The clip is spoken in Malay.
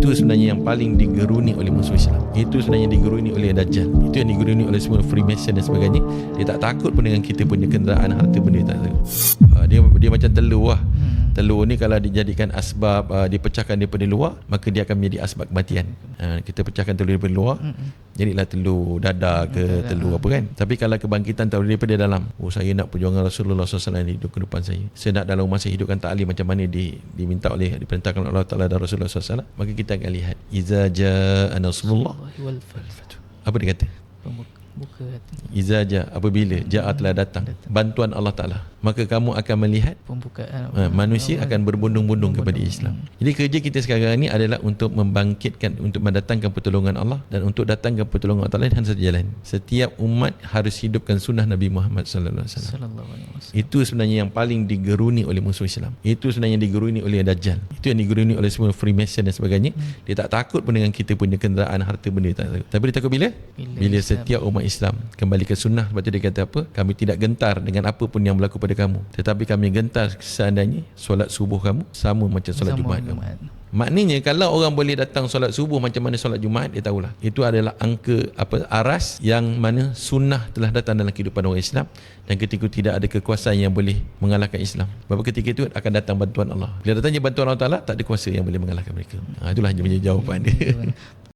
Itu sebenarnya yang paling digeruni oleh musuh Islam. Itu sebenarnya digeruni oleh Dajjal. Itu yang digeruni oleh semua Freemason dan sebagainya. Dia tak takut pun dengan kita punya kenderaan harta benda, tak takut. Dia macam telur lah. Telur ni kalau dijadikan asbab, dipecahkan daripada luar, maka dia akan menjadi asbab kematian. Kita pecahkan telur daripada luar, jadilah telur dadar ke telur apa kan. Tapi kalau kebangkitan telur daripada dalam, saya nak perjuangan Rasulullah SAW hidup ke depan saya nak dalam rumah saya hidupkan ta'lim macam mana diminta oleh, diperintahkan oleh Allah Ta'ala dan Rasulullah SAW, maka kita akan lihat iza ja'a nasrullah wal fath. Apa dia kata? Buka hati. Iza ja'a, apabila ja'a telah datang bantuan Allah Ta'ala, maka kamu akan melihat Pembukaan manusia akan berbondong-bondong kepada Islam. Jadi kerja kita sekarang ni adalah untuk membangkitkan, untuk mendatangkan pertolongan Allah dan untuk datangkan pertolongan Allah Ta'ala dengan satu jalan. Setiap umat harus hidupkan sunnah Nabi Muhammad sallallahu alaihi wasallam. Itu sebenarnya yang paling digeruni oleh musuh Islam. Itu sebenarnya yang digeruni oleh Dajjal. Itu yang digeruni oleh semua Freemason dan sebagainya. Dia tak takut pun dengan kita punya kenderaan harta benda, tak takut. Tapi dia takut bila setiap umat Islam kembali ke sunnah. Sebab tu dia kata apa? Kami tidak gentar dengan apa pun yang berlaku pada kamu, tetapi kami gentar seandainya solat subuh kamu sama macam solat Jumaat kamu. Maknanya kalau orang boleh datang solat subuh macam mana solat Jumaat, dia tahulah itu adalah angka aras yang mana sunnah telah datang dalam kehidupan orang Islam, dan ketika itu tidak ada kekuasaan yang boleh mengalahkan Islam. Sebab ketika itu akan datang bantuan Allah. Bila datangnya bantuan Allah Ta'ala, tak ada kuasa yang boleh mengalahkan mereka. Itulah jawapan dia.